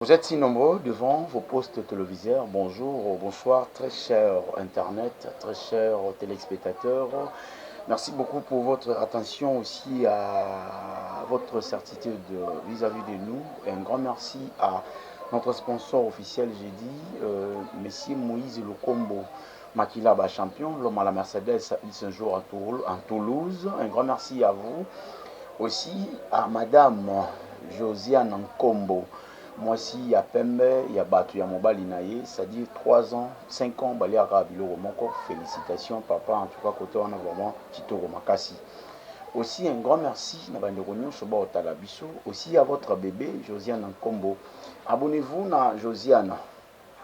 Vous êtes si nombreux devant vos postes téléviseurs. Bonjour, bonsoir, très cher Internet, très chers téléspectateurs. Merci beaucoup pour votre attention aussi à votre certitude vis-à-vis de nous. Et un grand merci à notre sponsor officiel, j'ai dit, Monsieur Moïse Lukombo, Makilaba champion, l'homme à la Mercedes, il se joue à Toulouse. Un grand merci à vous. Aussi à Madame Josiane Nkombo. Moi aussi, il y a Pembe, il y a Batu, il y a Mobali Naye, c'est-à-dire 3 ans, 5 ans, Bali Arabilo Romoko. Félicitations, papa, en tout cas, côté on a vraiment Tito Romakasi. Aussi, un grand merci, aussi à votre bébé, Josiane Nkombo. Abonnez-vous à Josiane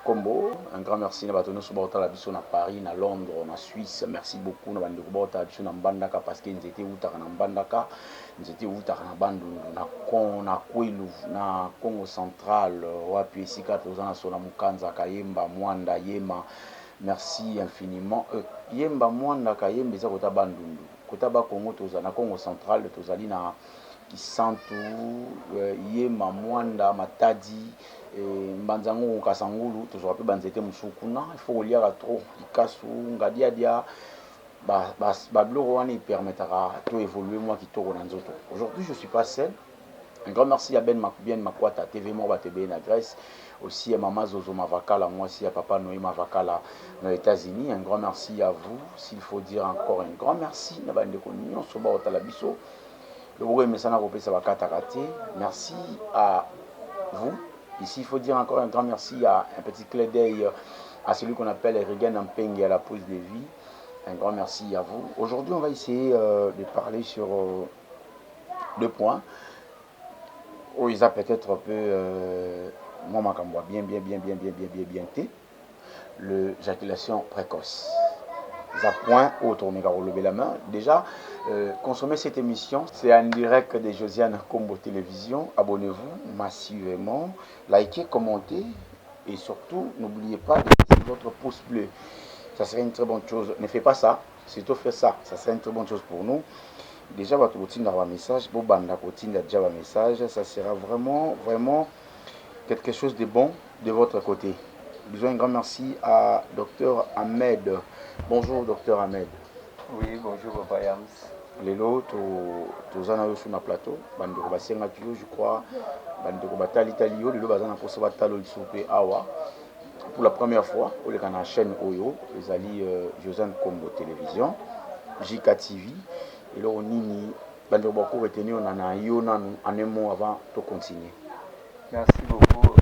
Combo, un grand merci à Batono Subota la Bisso na Paris, na Londres, na Suisse. Merci beaucoup na Bande Kubota Bisso na Mbandaka parce que nous étions outaka na Mbandaka, nous étions outaka na Bandu na Kwilu, na Congo central, wapi esika tozana sona Mukanza Kayemba Mwanda Yema. Merci infiniment. Yemba Mwanda Kayemba eza kota Bandundu. Kota ba Congo tozana Congo central tozali na Kisantu, Yema Mwanda Matadi. Mbanzango kasangulu tozwa pe banzete musukuna il faut liara trop ikasu ngadiadia biloko wana permettra to évoluer moi qui toko na nzoto. Aujourd'hui je suis pas seul. Un grand merci à Ben Makwata TV Morba TB na Grèce, aussi à Maman Zozo Mavakala, moi aussi à Papa Noé Mavakala aux États-Unis. Un grand merci à vous, s'il faut dire encore un grand merci na bandeko nyonso ba otala biso le bourg mesana kopesa bakata raté. Merci à vous. Ici, il faut dire encore un grand merci à un petit clé d'œil à celui qu'on appelle Regan Ampeng et à la pause de vie. Un grand merci à vous. Aujourd'hui, on va essayer de parler sur 2 points. Oh, ils ont peut-être un peu moi, bien, l'éjaculation précoce. Ça point autre lever la main. Déjà, consommez cette émission. C'est en direct de Josiane Combo Télévision. Abonnez-vous massivement, likez, commentez et surtout n'oubliez pas de laisser votre pouce bleu. Ça serait une très bonne chose. Ne faites pas ça, surtout faites ça. Ça serait une très bonne chose pour nous. Déjà, votre routine d'avoir un message, un message, ça sera vraiment quelque chose de bon de votre côté. Disons un grand merci à Dr Ahmed. Bonjour Dr Ahmed. Oui, bonjour Papa Yams. Lelo tozana yo sur na plateau bandeko basenga yo je crois bandeko batali tali yo lelo bazana posa batalo lisupe awa pour la première fois au le kana chaîne Oyo ezali Josiane Combo Télévision JK TV et là nini bandeko bako retenir on a yo nanu en un mot avant de continuer. Merci beaucoup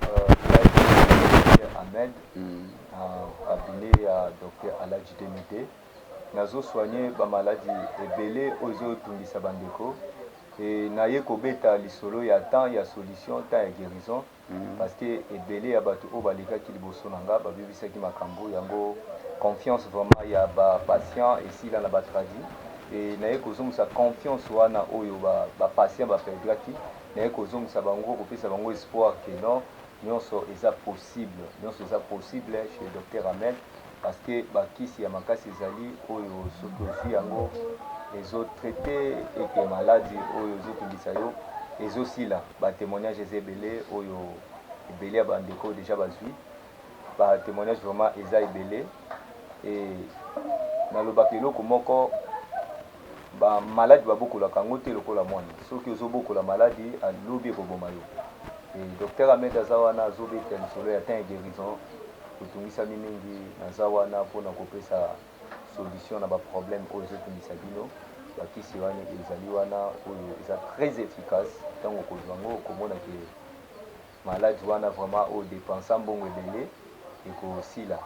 Ahmed, cabinet à Dr Aladji Demite. Nazo soigné ba maladie ebele ozo tungisa bandeko et naye kobeta lisolo ya temps ya solution temps ya guérison parce que ebele ya bato o balika ki liboso nanga ba bibisa ki makambo yango confiance vraiment ya ba patient ici là na ba tradi et naye kozongisa confiance wana oyo ba patient ba perdraki naye kozongisa bango kopesa bango espoir que non nyonso eza possible chez Dr Ahmed parce que bakisi ya makasi ezali oyo soki ozwi yango ezotraite eke maladi oyo ezotungisa yo ezosila batémoignage eza ebele oyo ebele ya bandeko déjà bazwi batémoignage vraiment eza ebele e nalobaka eloko moko bamaladi babokolaka yango te lokola mwana soki ozobokola maladi alobi ekoboma yo e Dr Ahmed aza wana azobeta lisolo ya temps ya guérison kotungisami mingi naza wana mpona kopesa solution na baproblème oyo ezotungisa bino bakisi wana ezali wana oyo eza très efficace ntango okozwa yango okomona ke maladi wana vraiment oyo dépensa mbongo ebele ekosila.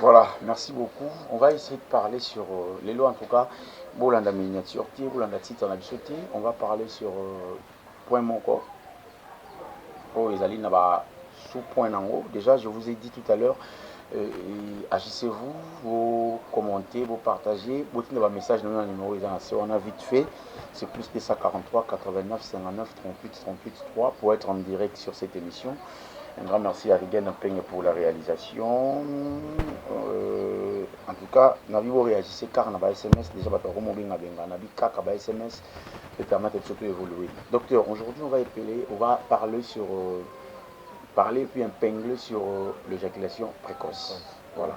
Voilà, merci beaucoup. On va essayer de parler sur les lois en tout cas. Bolanda miniature, Bolanda titre en absoté. On va parler sur point mon corps. Oh, les alines là-bas. Sous-point en haut. Déjà, je vous ai dit tout à l'heure, agissez-vous, vous commentez, vous partagez, vous tenez votre message dans le numéro, on a vite fait, c'est plus que ça, 43 89 59 38 3 pour être en direct sur cette émission. Un grand merci à Regan Peigne pour la réalisation. En tout cas, nabi vous réagissez car na ba SMS déjà ba ko mobinga benga nabi kaka ba SMS peut permettre de surtout évoluer. Docteur, aujourd'hui on va parler sur parler puis épingler sur l'éjaculation précoce. Voilà.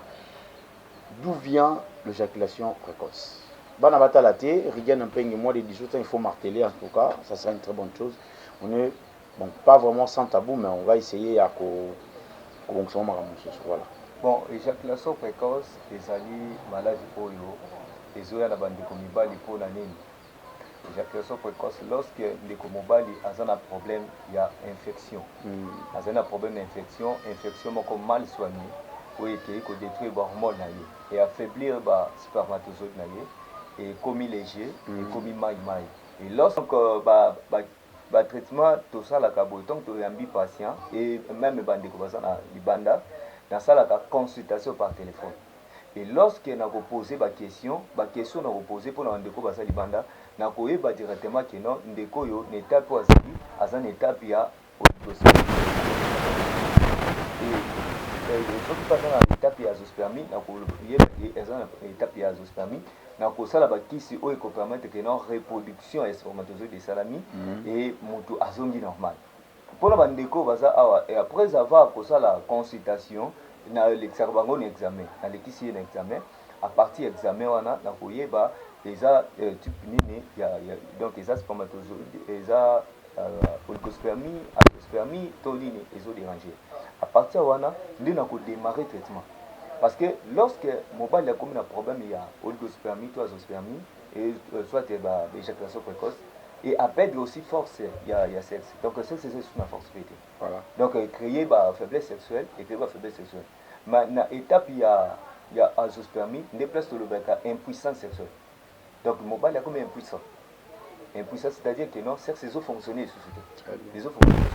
D'où vient l'éjaculation précoce? Bana batala té, rien un peigne moi de 18 ans, il faut marteler en tout cas, ça serait une très bonne chose. On est bon pas vraiment sans tabou mais on va essayer à voilà. Bon, éjaculation précoce ezali maladie oyo ezoya na bandeko mibali mpona nini. Éjaculation précoce lorsque ndeko mobali aza na problème ya infection. Aza na problème d'infection, infection moko mal soignée oyo ekei kodétruire bahormone na ye et affaiblir baspermatozoïde na ye et komi léger et komi mai. Et lorsque traitement tosalaka boye ntongo toyambi patient et même bandeko baza na libanda nasalaka consultation par téléphone. Et lorsque na poser ba question na poser pour na ndeko baza libanda na koyeba directement que non ndeko yo na étape azali aza na étape ya oligospermie. Et soki paza na étape ya azoospermie na koyeba eza na étape ya azoospermie na kosala bakisi oyo ekopermettre que non reproduction ya spermatozoïde esalami et mutu azongi normal. Pour bandeko baza awa et après avoir kosala consultation na l'examen bango na examen na lekisi na examen à partir examen wana na koyeba eza type nini ya donc eza spermatozoïde eza oligospermie azoospermie to nini ezo déranger. À partir wana nde na ko démarrer traitement parce que lorsque mobile a comme un problème il y a oligospermie to azoospermie et soit éjaculation précoce et à perdre aussi force il y a sexe. Donc le sexe c'est une force vérité. Voilà. Donc créer faiblesse sexuelle et créer faiblesse sexuelle. Mais na étape il y a azoospermie, ne place tout le bec impuissance sexuelle. Donc le mobile a comme impuissant. Impuissance c'est-à-dire que non sexe ils ont fonctionné société. Ils ont fonctionné.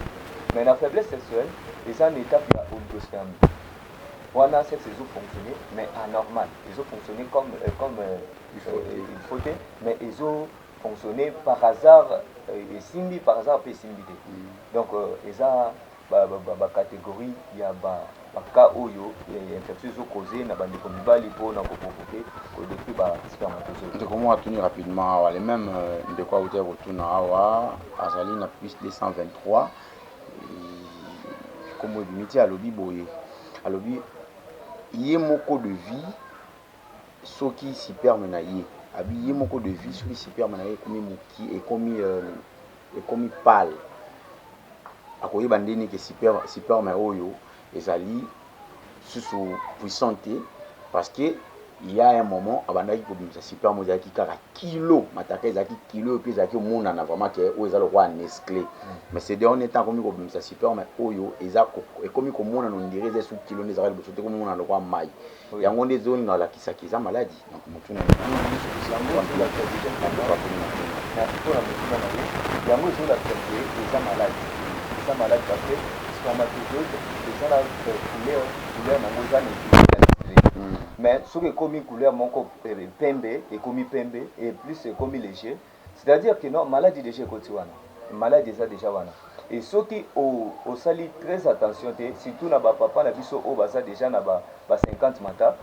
Mais la faiblesse sexuelle, c'est une étape il y a oligospermie. Voilà sexe ils ont fonctionné mais anormal. Ils ont fonctionné comme il faut mais ils ont fonctionner par hasard et simbi par hasard peut simbité. Donc ils a catégorie il y a cas oyo infections causées na bande comme bali pour na provoquer que depuis spermatozoïde. Donc comment tenir rapidement les mêmes de quoi vous avez retourné à Azali na plus 223 comme limité à lobby boye à lobby yemoko de vie soki superme na ye habillé moko de vie sur les super manaye comme muki et comme pâle à quoi bandeni que super mais oyo ezali sous puissante parce que il y a un moment abandaki ko bimisa super mozaki kaka kilo mataka ezaki kilo puis ezaki mona na vraiment que o ezalo roi Nestlé mais c'est dernier temps comme ko bimisa super mais oyo ezako et comme ko mona no ndire sous kilo ne ezali bosote ko mona na roi mai yango nde zone na la kisaki za maladie donc mutu na yango zo la traiter eza maladie parce que spermatozoïde eza la couleur na mozani mais ce qui est commis couleur moko pembe et commis pembe et plus c'est commis léger c'est-à-dire que non maladie déjà kotiwana maladie déjà wana et ce qui au sali très attention surtout na ba papa na biso o baza déjà na ba 50 mata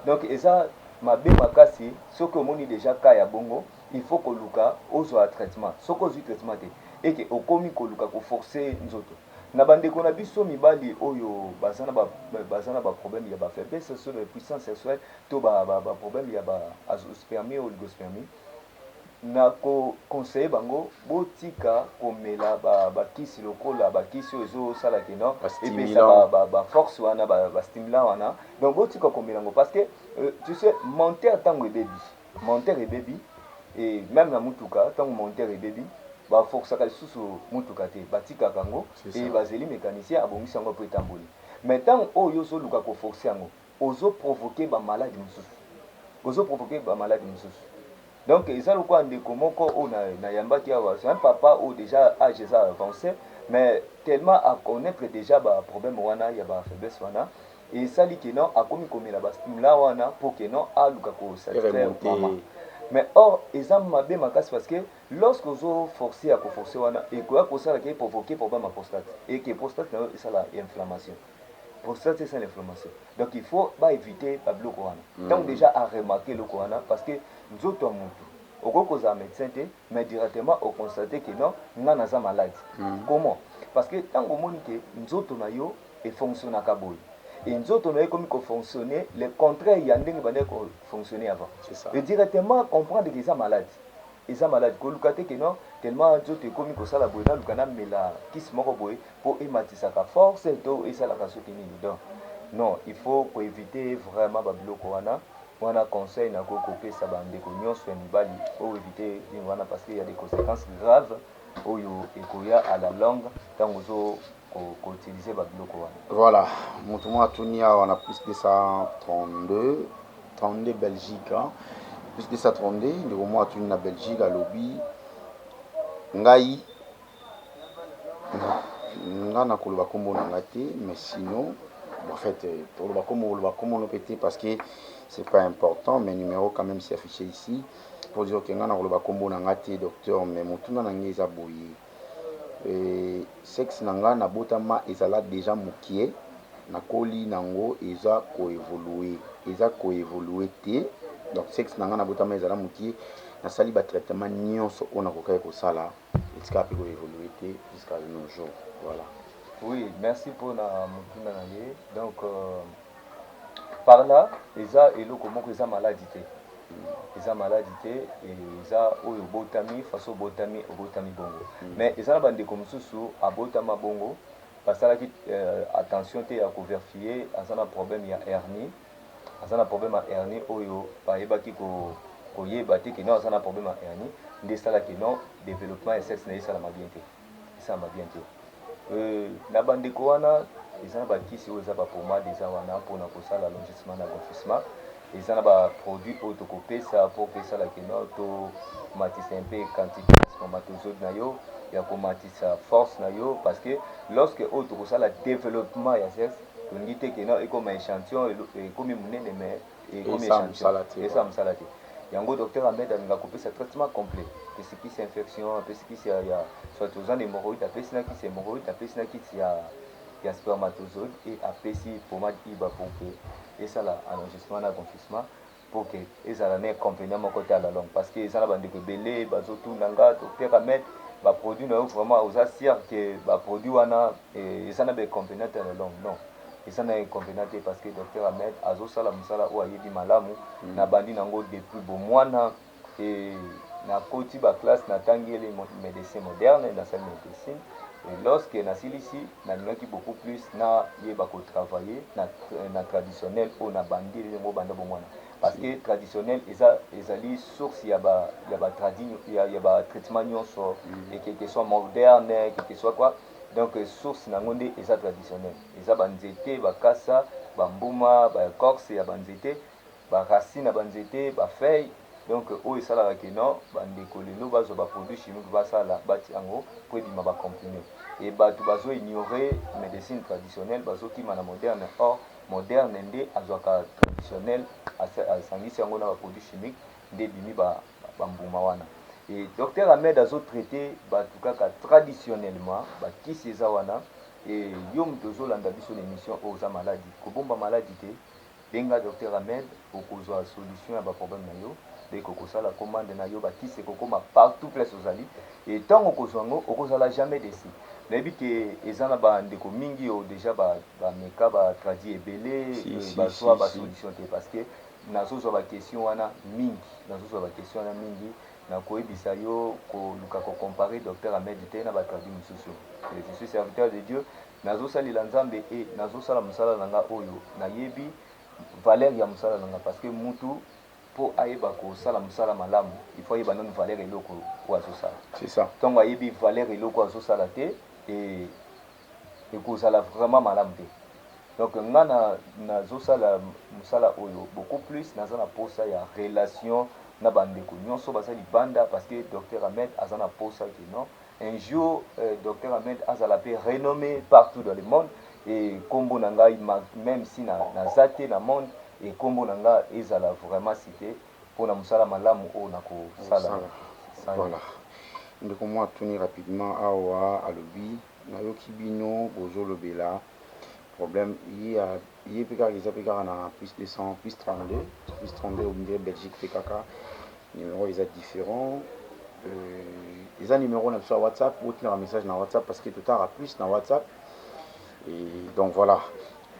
donc eza mabe makasi ce que moni déjà ka ya bongo il faut que luka ozwa traitement ce que ozwi traitement et que au commis ko luka ko forcer nzoto na bandeko na biso mibali oyo bazana ba problème ya ba faiblesse sexuelle de puissance sexuelle to ba problème ya ba azoospermie ou oligospermie na ko conseiller bango botika komela ba kisi lokola ba kisi ozo sala ke non et puis ça ba force wana ba stimulant wana donc botika komela ngo parce que tu sais monter tango et baby et même na mutuka tango monter et baby ba force ka lisusu mutuka te batika kango et bazeli mécanicien abongisi yango po etamboli mais tant oyo zo luka ko forcer yango ozo provoquer ba maladie mususu donc eza lokwa ndeko moko o na yambaki awa c'est un papa ou déjà âge ça avancé mais tellement à connaître déjà ba problème wana ya ba faiblesse wana et ça li que non a komi komela ba stimulant wana pour que non a luka ko satisfaire maman. Mais or, ils ont mabé makasi parce que lorsque vous forcez à wana et que ça qui provoquer problème à prostate et que prostate c'est la inflammation. prostate c'est ça l'inflammation. Donc il faut pas éviter ba biloko wana. Donc déjà à remarquer le wana parce que nzoto ya mutu okokoza médecin te mais directement au constater que non nga naza malade. Comment? Parce que tango moni ke nzoto na yo e fonctionnaka boye. Et nzoto na yo comme ko fonctionner le contraire ya ndenge bande ko fonctionner avant. C'est ça. Et directement comprendre que ça malade. Eza malade ko lukate ke non tellement nzoto ekomi kosala boye na lukana mela kisi moko boye po ematisaka force to esalaka soki nini. Donc non, il faut éviter vraiment ba biloko wana conseil na kopesa bandeko nyonso ya mibali pour éviter wana parce qu'il y a des conséquences graves oyo ekoya à la longue tango zo ko utiliser ba biloko wana. Voilà, mutu mwa tunia on a plus de 132 Belgique hein? Plus de 132 ndeko mwa tuni na Belgique à lobby ngai nga na koloba kombo na nga te mais sinon en fait koloba kombo no pété parce que c'est pas important mais numéro quand même c'est affiché ici pour dire que nga na koloba kombo na nga te docteur mais mutuna na ngai eza boye sexe na nga na botama ezala déjà mokie nakoli nango eza koévoluer te donc sexe na nga na botama ezala mokie nasali ba traitement nyonso on a kokai kosala etika pe koévoluer te jusqu'à nos jours. Voilà. Oui, merci pour la mutuna na ye. Donc par là eza eloko moko eza maladie te. Eza maladie te et eza oyo botami façon botami bongo. Mais eza na bandeko mosusu abotama bongo basalaki attention te ya vérifier azana problème ya hernie. Azana problème ya hernie oyo bayebaki koyeba te ke non azana problème ya hernie nde esalaki non développement ya sexe na ye esalama bien te. Esalama bien te. Na bandeko wana eza na bakisi oyo eza bapomade eza wana mpona kosala allongissement na gonfissement. Eza na baproduit oyo tokopesa mpo koesalaki no tomatisa mpe quantité ya spermatozoïde na yo ya komatisa force na yo parce que lorsque oyo tokosala développement ya sexe tolingi te ke no ekoma échantillon ekomi monene mais ekomi échantillon eza mosala te. Yango docteur Ahmed alinga kopesa traitement complet apesi kisi infection apesi kisi ya soit oza na hémorroïde apesi na kisi hémorroïde apesi na kisi ya spermatozoïde et apesi pomade iba pour que esala allongissement na gonfissement pour que ezala na inconvénient moko te à la longue parce que eza na bandeko ebele bazotuna nga docteur Ahmed baproduit na yo vraiment oza sûr que baproduit wana eza na bainconvénient te à la longue. Non, eza na inconvénient te parce que docteur Ahmed azosala mosala oyo ayebi malamu na bandi nango depuis bomwana nakoti baclasse natangi ele médecin moderne nasali médecine. Et lorsque nasilisi nalingaki beaucoup plus na yeba kotravailler na traditionnel o na bandi ngo banda bomwana parce que traditionnel ezali source ya ba traitement nyonso et que soit moderne que soit quoi. Donc source nango nde eza traditionnel eza banzete bakasa bambuma bacorse ya banzete baracine ya banzete bafeuille. Donc oyo esalaka ke non bandeko lelo bazwa baproduit chimique basala bati yango po ebima bacomprimé et bato bazoignore médecine traditionnelle bazokima na moderne. Or moderne nde azwaka traditionnel asangisi yango na baproduit chimique nde ebimi bambuma wana. Et docteur Ahmed azotraité bato kaka traditionnellement bakisi eza wana et yo moto ozolanda biso l'émission oyo oza maladi kobomba maladi te benga docteur Ahmed okozwa solution ya baproblème na yo dès que ça la commande na yo bakisi kokoma partout place ozali et tant okozwa ngo okozala jamais déçu. Nayebi ke eza na bandeko mingi oyo déjà bameka batradi ebele bazwa basolution te parce que nazozwa bakestion wana mingi nakoyebisa yo koluka kocompare docteur Ahmed te na batradi mosusu. Je suis serviteur de Dieu nazosalela nzambe e nazosala mosala na nga oyo nayebi valeur ya mosala na nga parce que mutu po ayeba kosala mosala malamu il faut ayeba nanu valeur eloko oyo azosala. C'est ça. Ntongo ayebi valeur eloko azosala te ekozala vraiment malamu te. Donc nga nazosala mosala oyo beaucoup plus naza na posa ya relation na bandeko nyonso baza libanda parce que docteur Ahmed aza na posa ke non un jour docteur Ahmed azala pe renommé partout dans le monde et kombo na ngai même si naza te na monde et kombo na nga ezala vraiment cité mpona mosala malamu oyo nakosala. Voilà. Ndeko mwa tuni rapidement awa alobi nayoki bino bozolobela problème. Il y a plus 200, plus 32 au milieu Belgique PKK. Numéro ils sont différents. Les numéros sur WhatsApp ou tenir un message dans WhatsApp parce que tout à l'heure plus dans WhatsApp. Et donc voilà.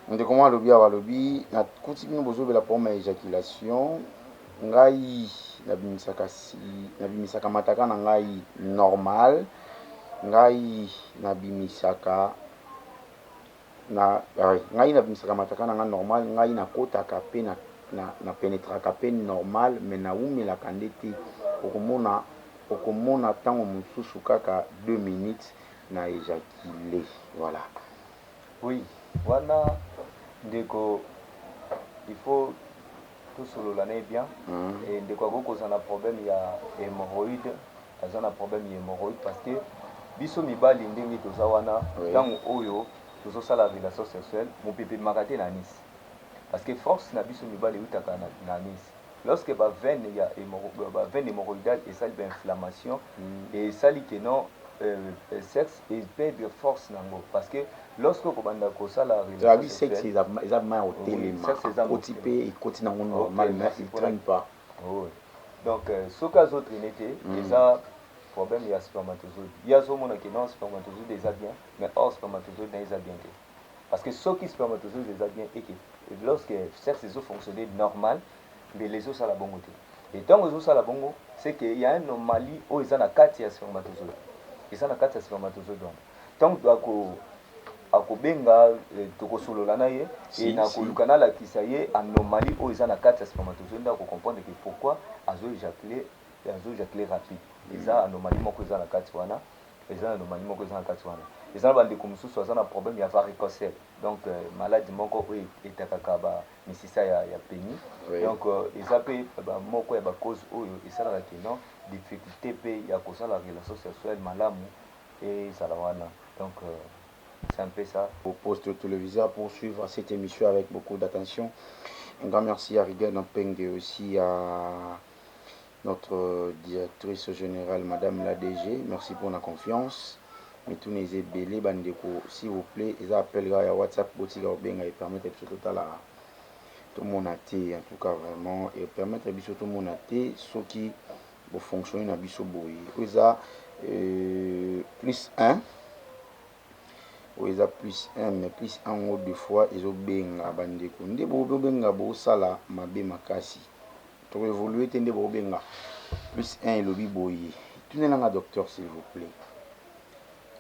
On dit comment le lobby na continue besoin la première éjaculation. Ngai nabimisaka mataka na ngai normal. Ngai nabimisaka mataka na ngai normal. Ngai nakotaka pe na penetraka pe normal mais na umelaka ndete okomona ntango mosusu kaka 2 minutes na éjaculé. Voilà. Oui, voilà. Ndeko, il faut tout solola bien. Et ndeko ako za na problème ya hémorroïde, aza na problème ya hémorroïde parce que biso mibali ndenge toza wana ntango oyo tozo sala relation sexuelle mopepe makate na nisi. Parce que force na biso mibali utaka na nisi. Lorsque ba veine hémorroïdale et ça une inflammation et ça li que non sexe et perd force nango parce que lorsque ko banda ko sala relation sexe ils a mal au téléma otipé et continue normal mais il traîne pas. Oui. Donc ce cas autres n'était déjà problème il y a spermatozoïde. Il y a ce monde qui non spermatozoïde déjà bien mais hors spermatozoïde déjà bien parce que ce qui spermatozoïde déjà bien et que lorsque sexe fonctionner normal mais les os à la bongo et tant les os à la bongo c'est qu'il y a une anomalie où ils ont la carte spermatozoïde. Ils ont la carte spermatozoïde tant akobenga tokosolola na ye et na kolukana la kisaye anomalie où ils ont la carte spermatozoïde donc comprendre que pourquoi azo éjaculer rapide ils ont anomalie moko ils ont la carte wana ils ont anomalie moko ils ont la carte wana ils ont bande comme sous un problème il y a varicocèle donc maladie moko etakaka ba misisa ya pénis donc ils appellent moko ya ba cause oyo esala la non difficulté pe ya kosala la relation sexuelle malamu et salawana donc c'est un peu ça. Au poste de téléviseur pour suivre cette émission avec beaucoup d'attention. Un grand merci à Rigel Nampeng et aussi à notre directrice générale, Madame la DG. Merci pour la confiance. Mais tous les ébélés, bandeko, s'il vous plaît, ils appellent à WhatsApp, Botiga Obenga et permettre tout le monde à thé, en tout cas vraiment, et permettre à tout le monde à thé, ceux qui vont fonctionner dans Bisso Boy. Ils ont plus 1. Ils ont plus 1, mais plus 1 ou 2 fois, ils ont benga bandeko. Nde bo benga bo sala mabe makasi. To évoluer tende bo benga. Plus 1 et le biboyi. Tu n'es pas docteur s'il vous plaît.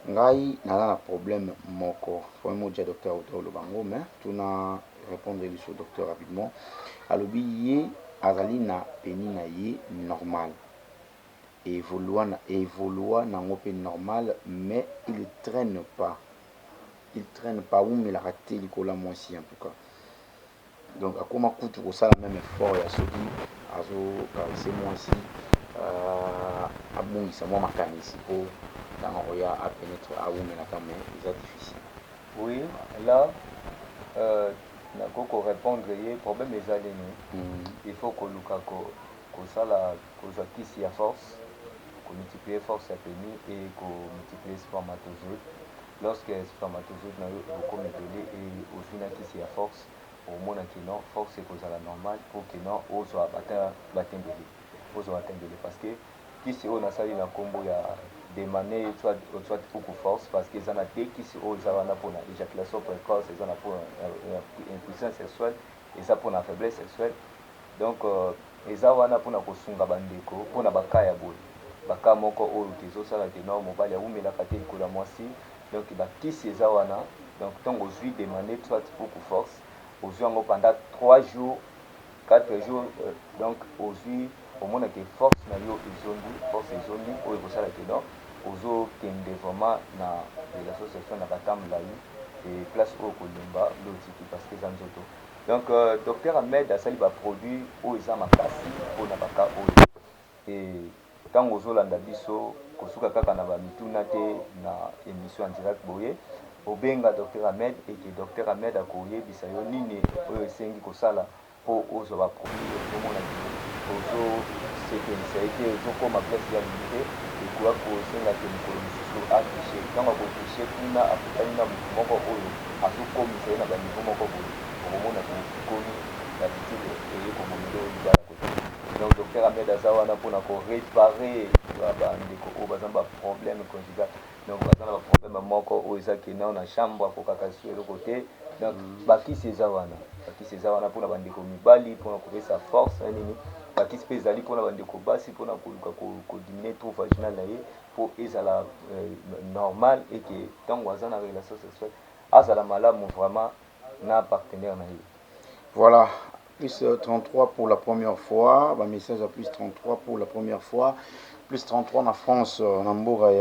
Ngai n'a un problème moko. Faut me dire docteur autour le bango mais tu n'as répondre sur docteur rapidement. Alobi ye azali na penina ye normal. Évolua na ngope normal mais il traîne pas. Il traîne pas où mais la raté il colle moi aussi en tout cas. Donc à comment coûte pour ça la même effort ya soki azo caresser moi aussi abongisa moi makanisi pour dans roya à pénétrer à où mais la mais c'est difficile. Oui, là na koko répondre ye problème les allénis. Il faut que lukako ko sala ko zakisi ya force, ko multiplier force à pénis et ko multiplier spermatozoïde. Lorsque spermatozoïde na yo beaucoup médélé et au final qui a force au monde qui non force c'est cause à la normale pour que non au soit atteindre parce que qui c'est on a sali na combo ya demander soit beaucoup force parce que ça n'a été qui c'est au ça va pour l'éjaculation précoce ça va pour impuissance sexuelle et ça pour la faiblesse sexuelle donc et ça va pour na kosunga bandeko pour na bakaya boy baka moko o tezo sala de non mobile ya umela kate ko la moisi donc bah qui c'est ça wana donc tant aujourd'hui demander soit beaucoup force aujourd'hui pendant 3 jours 4 jours donc aujourd'hui au moins que force na yo force izondi o ko sala que non ozo kende vraiment na relation sexuelle na batam la et place au kolimba l'otiki parce que zanzoto donc docteur Ahmed a sali ba produit o isa makasi pour na baka o et tant ozolanda biso kosuka kaka na bamituna te na émission en direct boye obenga docteur Ahmed et que docteur Ahmed akoyebisa yo nini oyo esengi kosala po ozo ba produit omona ozo esekwenisa ete ezokoma place ya limite ekoya kosenga te mikolo mosusu atriche ntango akotriche kuna akutani na motu moko oyo azokomisa ye na baniveau moko boye okomona komi d'habitude eye komomile oyo libala kote donc docteur Ahmed aza wana mpona korépare bandeko oyo baza na baproblème conjugal donc baza na baproblème moko oyo eza kenao na chambre akokaka su eloko te donc bakisi eza wana mpona bandeko mibali mpona kopesa force nini bakisi mpe ezali mpona bandeko basi mpona koluka kodimine trou vaginal na ye mpo ezala normal eke ntango aza na relation sexuelle azala malamu vraiment na partenaire na ye. Voilà, plus 33 pour la première fois, bah, message à plus 33 pour la première fois, plus 33 en France, Namboura, il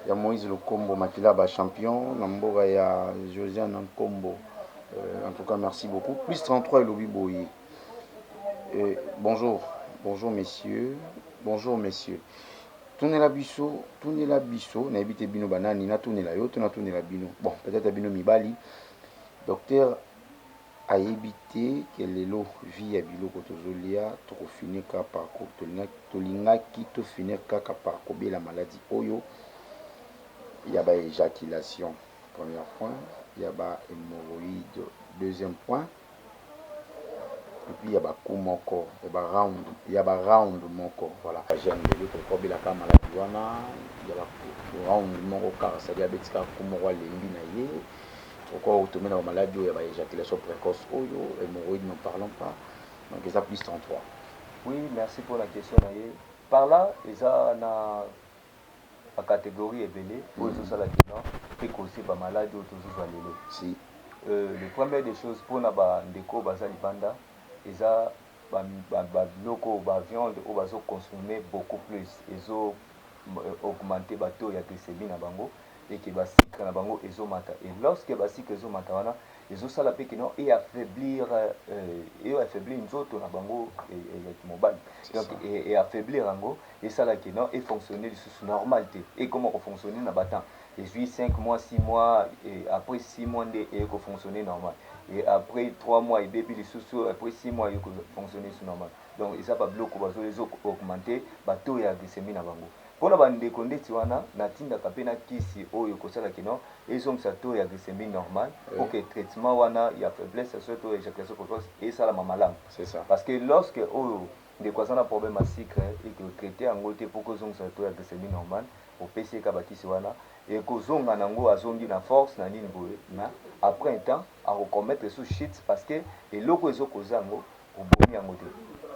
y a Moïse Lokombo, Makila, bah, champion, Namboura, il y a Josiane Nkombo, en tout cas merci beaucoup, plus 33 et Lobi Boyi. Bonjour, bonjour messieurs, Tourner la biso, na ebite bino banani, na tourner la yo, tourner la bino, bon, peut-être bino mibali, docteur, ayebite kelelo vi ya biloko tozolia tokofinir kaka par tolingaki tofinir kaka par kobela maladie oyo ya ba éjaculation premier point, ya ba hémorroïde deuxième point, et puis ya ba coup moko ya ba round moko voilà jeune bébé tokobela kaka maladie wana ya ba round moko kaka c'est-à-dire betika coup moko alembi na ye. Pourquoi automne dans maladie où il y a éjaculation précoce, hémorroïdes, n'en parlons pas. Donc, ils ont plus 33. Oui, merci pour la question. Par là, ils ont la catégorie ébélée, où ils ont ça la question, et aussi par maladie où ils ont si. Le premier des choses pour na ba ndeko bazali banda, ils ont loko ba viande où ils ont consommé beaucoup plus, ils ont augmenté bateau ya glycémie na bango. Et que les sucres na bango ezomata et lorsque les sucres ezomata wana ezosala pe kino et affaiblir nzoto na bango et mobile donc et affaiblir yango et ça là kino et fonctionner sous normalité et comment fonctionner na batan et 5 mois 6 mois et après 6 mois et fonctionner normal et après 3 mois et bébé les sous après 6 mois et fonctionner sous normal donc et ça pas bloquer bazo les augmenter bateau ya glycémie na bango. Pour la ndeko ndeti wana natindaka pe na kisi oyo kosala kino ezongisa taux ya glycémie normal pour que traitement wana ya faiblesse surtout éjaculation précoce et ça la malamu. C'est ça. Parce que lorsque oyo ndeko azana problème à sucre et que traiter yango te pour kozongisa taux ya glycémie normal opesi ka bakisi wana et kozonga nango azongi na force na nini boye na après un temps à recommettre sous shit parce que eloko ezokoza yango obomi yango te.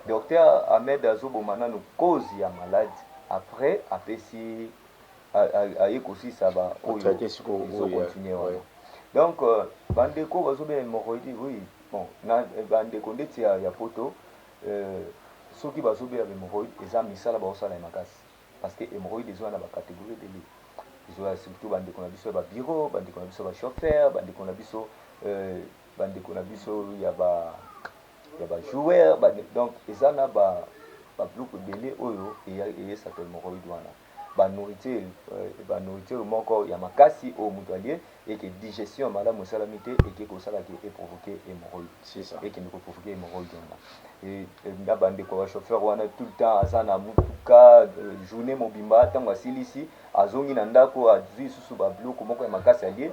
Docteur Ahmed azobomana no cause ya maladie après apesi ayekosi ça va continuer wana donc bandeko bazobela hémorroïde oui bon na bandeko ndeti ya poto soki bazobela hémorroïde eza misala baosala ya makasi parce que hémorroïde ezwa na bacatégorie ebele ezwa surtout bandeko na biso ya babureau bandeko na biso ya bachauffeur bandeko na biso ya bajoueur donc eza na babiloko ebele oyo eyesaka hémorroïde wana banourriture moko ya makasi oyo moto alie eke digestion malamu esalami te eke kosalaki eprovoke hémorroïde ekende koprovoke hémorroïde wana na bandeko ya chauffeur wana tout le temps aza na mutuka journée mobimba ntango asilisi azongi na ndako azwi susu babiloko moko ya makasi alie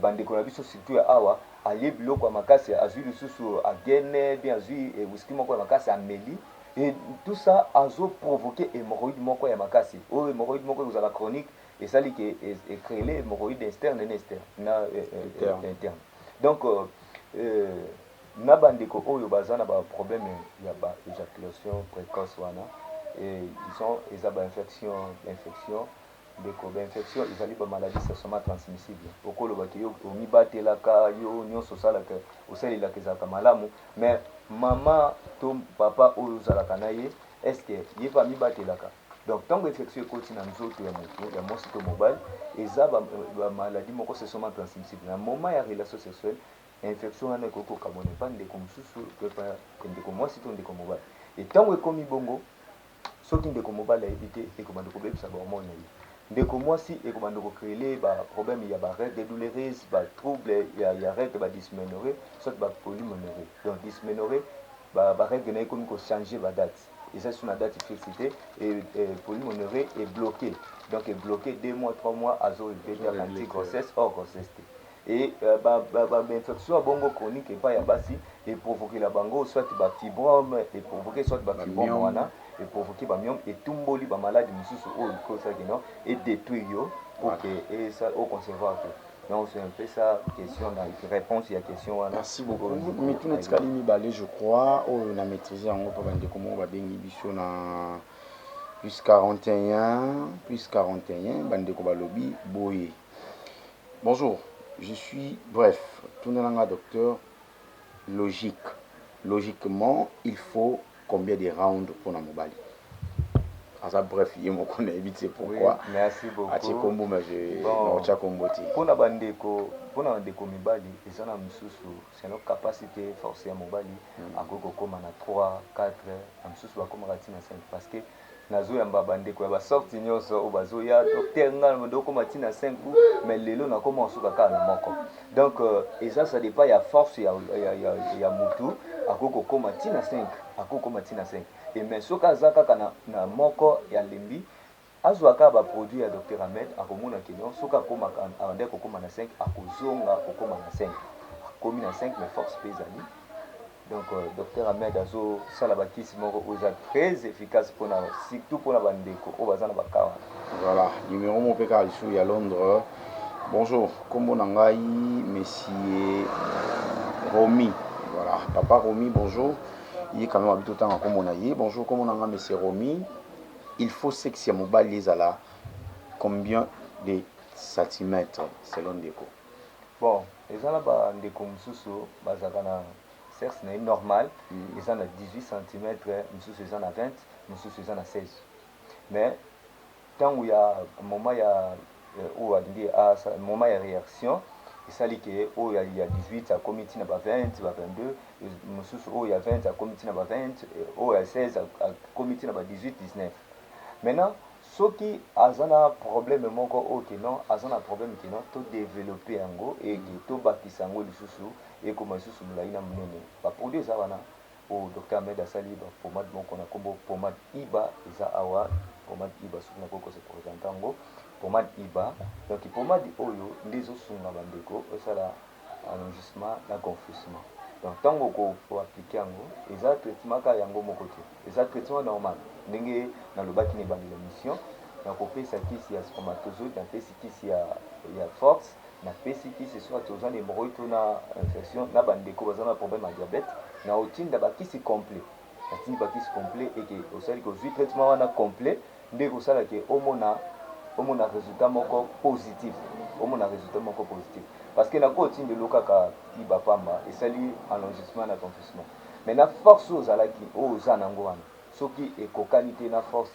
bandeko na biso surtout ya awa alie biloko ya makasi azwi lisusu agene bien azwi whisky moko ya makasi ameli et tout ça a provoqué hémorroïde moko ya makasi o hémorroïde moko ezala chronique et ça li que créer hémorroïde externe et interne donc na bandeko oyo bazana ba problème ya ba éjaculation précoce wana et disons eza ba infection ndeko ba infection ezali ba maladie sexuellement transmissible okoloba ke yo omibatelaka yo nyonso osalaka osalelaka ezalaka malamu mais maman to papa oyo ozalaka na ye est-ce que ye pa mibatelaka donc ntango infection ekoti na nzoto ya moto ya mwasi to mobali eza ba maladie moko sexuellement transmissible na moment ya relation sexuelle infection wana ekoki kokabona epa ndeko mosusu epa ndeko mwasi to ndeko mobali et ntango ekomi bongo soki ndeko mobali ayebi te ekobanda kobebisa bahormone na ye ndeko mwasi ekobanda kocréer baproblème ya barègle douloureuse batrouble ya règle badysménorrhée soit bapolyménorrhée donc dysménorrhée barègle na ye ekomi kochange badate et ça sur la date fixité et Pauline Honoré est bloqué. Donc est bloqué 2 mois, 3 mois à zone anti-grossesse hors grossesse. Et l'infection à bongo chronique et pas ya basi et provoquer la bango soit ba fibrome et provoquer soit ba fibrome wana et provoquer ba myome et tumboli ba maladie mususu o ko ça non et détruire yo pour que et ça au conservatoire. Donc c'est un peu ça question réponse à la question wana. Merci beaucoup. Mais tout net kalimi balé je crois on a maîtrisé en pas bande comment on va bengi biso na plus 41 bande ko balobi boye. Bonjour. Je suis, bref, tout le monde docteur, logique. Logiquement, il faut combien de rounds pour la mobile? Ah, bref, il me connaît vite, c'est pourquoi. Oui, merci beaucoup. Ah, combo, mais je n'ai combo. Pour la bandeko mibali, ils ont c'est notre capacité forcée à mobile. À gogo comme na 3, 4, am susu comme ratina 5 parce que nazo yamba bandeko ya ba sorti nyoso o bazo ya docteur ngal ndoko matina 5 mais lelo na comment suka kana moko. Donc et ça dépend ya force ya mutu akoko koma tina 5 akoko matina 5 et mais soka zaka kana na moko ya lembi azwaka ba produit ya docteur Ahmed akomona kenyo soka koma ande kokoma na 5 akozonga kokoma na 5 akomi na 5 mais force pesali. Donc docteur Ahmed azo salabakisi moko oza très efficace pour surtout pour la bandeko o bazana bakawa. Voilà, numéro mon peka ici à Londres. Bonjour, comment nangai monsieur Romy. Voilà, papa Romy, bonjour. Il est quand même habitué autant comme on a dit. Bonjour, comment nangai monsieur Romy. Il faut sexy mobile les ala combien de centimètres selon Deco? Bon, les ala ba ndeko mususu bazakana certes c'est normal, ils en a 18 cm, mususu ils en a 20, mususu ils en a 16. Mais tant où il y a un moment il y a où un moment il y a réaction, et ça dit que où il y a 18 à comité n'a pas 20, va 22, mususu où il y a 20 à comité n'a pas 20, où il y a 16 à comité n'a pas 18, 19. Maintenant, ceux qui ont un problème, non, ont un problème qui non, tout développer en go et qui tout bâtir en go les sous et comme sous la ina munene. Ba produit ça wana au docteur Ahmed Asali ba pomade bon qu'on a comme pomade Iba eza awa pomade Iba sous na koko se présente en go pomade Iba donc pomade oyo ndezo sunga bandeko osala enregistrement na confusement. Donc tant qu'on peut appliquer en go eza traitement ka yango moko te eza traitement normal ndenge na lobaki ne bandi l'émission na kopesa kisi ya spermatozoïde na pesi kisi ya force na pesi kisi soit tozana hémorroïde to na infection na bandeko bazana problème à diabète na otinda bakisi complet na tindi bakisi complet et que osali ko zui traitement wana complet ndeko osala ke omona résultat moko positif parce que na ko tindi lokaka iba pamba esali enregistrement na confessement mais na force ozalaki ozana ngo wana soki ekokani te na force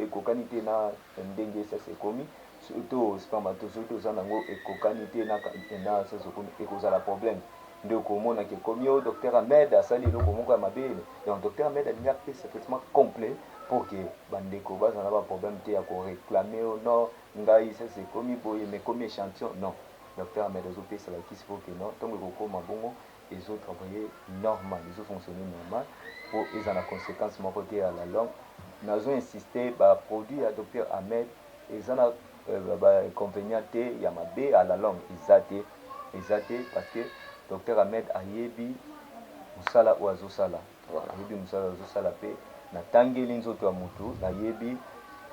ekokani te na ndenge ça c'est commis surtout spermatozoïde oza nango ekokani te na ça c'est commis ekozala problème nde okomona ke komi o docteur Ahmed asali eloko moko ya mabele donc docteur Ahmed alingi apesa traitement complet pour que bandeko bazala ba problème te ya koréclamer o non ngai ça c'est commis boye mais comme échantillon non docteur Ahmed azopesa bakisi pour que non ntongo ekokoma bongo ezotravailler normal ezofonctionner normal pour ils en a conséquence mon côté à la langue nous avons insisté bah produit à docteur Ahmed ils en a inconvénient il y a ma b à la langue exacté parce que docteur Ahmed ayebi musala oazo sala ayebi musala oazo sala pe na tangeli nzoto ya mutu na yebi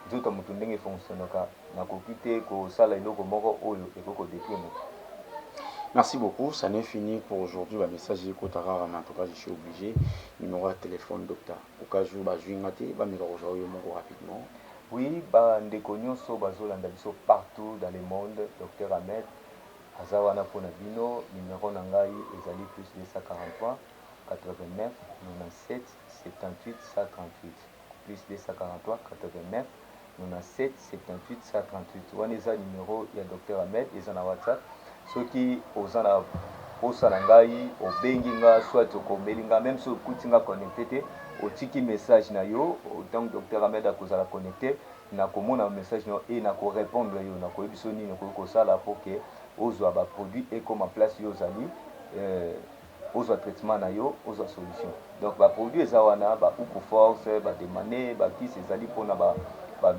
nzoto ya mutu ndenge fonctionnaka na kokite ko sala eloko moko oyo ekoko détruire mutu. Merci beaucoup, ça n'est fini pour aujourd'hui. Le message est rare, mais en tout cas, je suis obligé. Numéro de téléphone, docteur. Au cas où je vais rapidement. Oui, ndeko nyonso bazolanda biso partout dans le monde. Docteur Ahmed Azawana Ponabino, numéro nangai ezali plus 243 89 97 78 138 plus 243 89 97 78 138. Waneza numéro ya docteur Ahmed ezana WhatsApp. Soki ozana osala ngai obengi nga soit okomeli nga même so okuti nga connecté te otiki message na yo donc docteur Ahmed akozala connecté na komona message na et na ko répondre yo na koyebiso nini ko sala pour que ozwa ba produit et comme en place yo zali ozwa traitement na yo ozwa solution. Donc ba produit eza wana ba uku force ba demane ba kisi ezali pona ba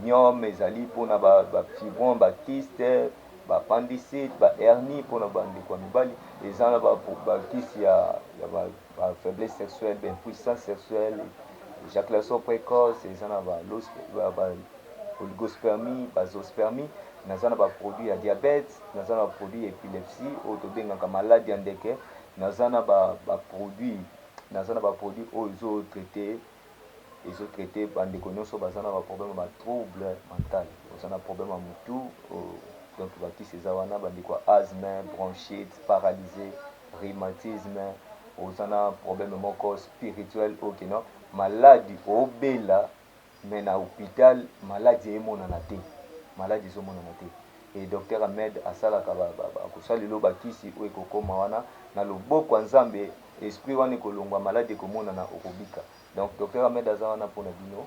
myome ezali pona ba fibron ba kyste ba appendicite ba hernie pona ba ndeko ya mibali eza na ba kisi ya ba faiblesse sexuelle ba impuissance sexuelle éjaculation précoce eza na ba oligospermie bazospermie naza na ba produit ya diabète naza na ba produit ya épilepsie oyo tobengaka maladie ya ndeke naza na ba produit oyo ezotraite bandeko nyonso baza na baproblème ba trouble mental oza na problème ya mutu donc bakisi eza wana bandeko ya asthme bronchite paralysé rhumatisme oza na problème moko spirituel okino maladi obela mais na hôpital maladi emonana te maladi ezomonana te et docteur Ahmed asalaka akosalelo bakisi oyo ekokoma wana na loboko ya nzambe esprit wana ekolongwa maladi ekomonana okobika. Donc docteur Ahmed aza wana mpona bino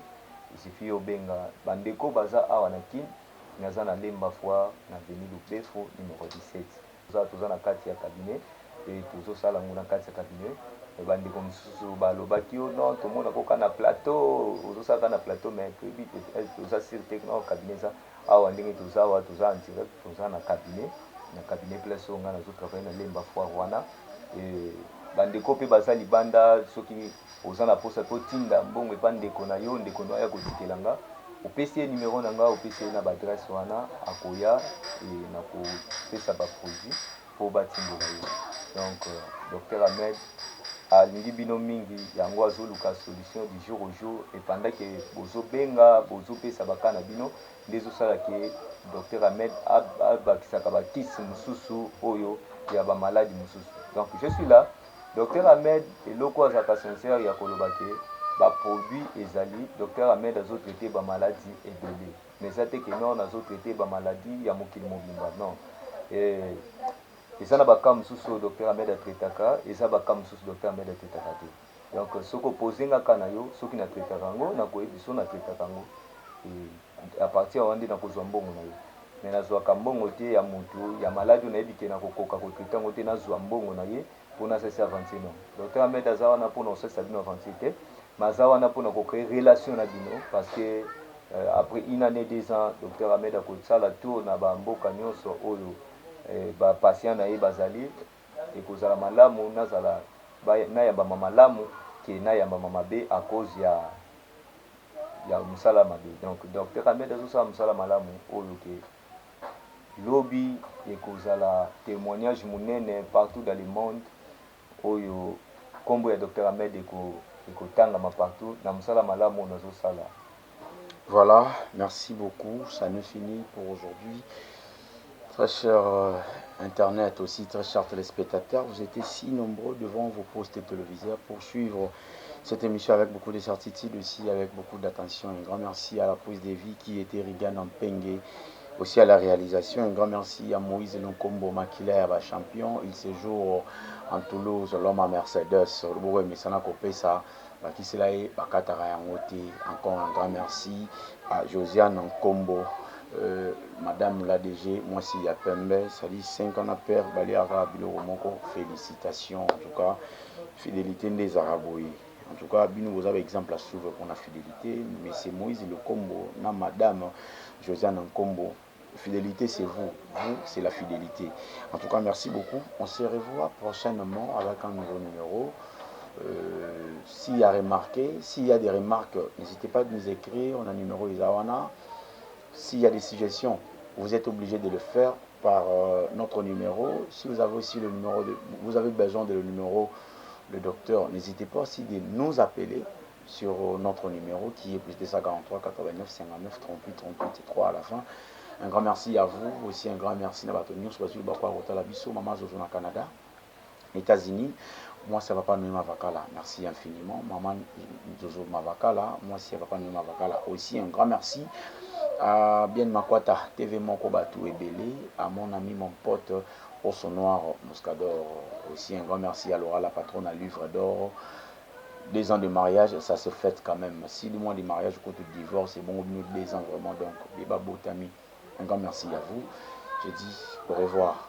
isifi obenga bandeko baza awa na kini naza na Lemba Foire na Avenue Lupefu numéro 17 toza na kati ya cabinet pe tozosala ngo na kati ya cabinet bandeko mosusu balobaki yo non tomona koka na plateau ozosalaka na plateau mais toyebi toza sur techno cabinet eza awa ndenge toza awa toza en direct toza na cabinet place oyo ngai nazotravaille na Lemba Foire wana bandeko mpe baza libanda soki oza na posa totinda mbongo epa ndeko na yo ndeko na yo ya kotikela nga opesi ye numero na nga opesi ye na baadresse wana akoya na kopesa baproduit mpo batindola yo. Donc docteur Ahmed alingi bino mingi yango azoluka solution du jour au jour epanda ke bozobenga bozopesa baka na bino nde ezosala ke docteur Ahmed abakisaka bakisi mosusu oyo ya bamaladi mosusu. Donc je suis là docteur Ahmed eloko azalaka sincère ya koloba ke baproduit ezali docteur Ahmed azotraite bamaladi ebele mais eza te ke non azotraite bamaladi ya mokili mobimba non eza na baka mosusu oyo docteur Ahmed atraitaka eza baka mosusu docteur Ahmed atraitaka te. Donc soki opozengaka na yo soki natraitaka yango nakoyebi so natraitaka yango a partir wana nde nakozwa mbongo na yo mais nazwaka mbongo te ya motu ya maladi oyo nayebi ke nakokoka kotraite yango te nazwa mbongo na ye mpona asalisa avantie non. Docteur Ahmed aza wana mpona kosalisa bino avantie te mais aza wana mpona kocrée relation na bino parce que après une année 2 ans docteur Ahmed akosala tour na bamboka nyonso oyo bapatient na ye bazali ekozala malamu nazala nayambama malamu ke nayambama mabe à cause ya mosala mabe. Donc docteur Ahmed azosala mosala malamu oyo ke lobi ekozala témoignage monene partout dans le monde oyo kombo ya docteur Ahmed ekotangama partout na mosala malamu oyo nazosala. Voilà, merci beaucoup, ça nous finit pour aujourd'hui. Très cher Internet aussi, très chers téléspectateurs, vous étiez si nombreux devant vos postes téléviseurs pour suivre cette émission avec beaucoup de certitude aussi, avec beaucoup d'attention. Un grand merci à la prise de vie qui était Rigan Mpengue, aussi à la réalisation. Un grand merci à Moïse Lonkombo Makiler, champion. Il séjourne en Toulouse, l'homme à Mercedes, le Messana Kopesa, qui se l'a encore un grand merci à Josiane Nkombo. Madame la DG, moi si ya Pembe, ça dit 5 ans à père, Baliara Bilo Moko, félicitations, en tout cas, fidélité des Araboui. En tout cas, vous avez exemple à suivre pour la fidélité, mais c'est Moïse le Combo, na Madame Josiane Nkombo. Fidélité, c'est vous, c'est la fidélité. En tout cas, merci beaucoup. On se revoit prochainement avec un nouveau numéro. S'il y a des remarques, n'hésitez pas à nous écrire. On a un numéro Isawana. S'il y a des suggestions, vous êtes obligé de le faire par notre numéro. Si vous avez aussi le numéro, vous avez besoin de le numéro de docteur, n'hésitez pas aussi de nous appeler sur notre numéro qui est plus de 143 89 59 38 38 3 à la fin. Un grand merci à vous, aussi un grand merci à Batonio, soit sur Bakwa Rotalabiso, Maman Zozo na Canada, États-Unis. Moi, c'est Papa Noé Mavakala. Merci infiniment. Maman Zozo Mavakala. Moi, c'est Papa Noé Mavakala. Aussi, un grand merci à Bien Makwata, TV Mokobatou et Belé, à mon ami, mon pote, Osso Noir, Moscador. Aussi, un grand merci à Laura, la patronne à Livre d'Or. 2 ans de mariage, ça se fête quand même. 6 mois de mariage, côté de divorce, c'est bon, au mieux de 2 ans vraiment. Donc, débat Botami. Un grand merci à vous. Je dis au revoir.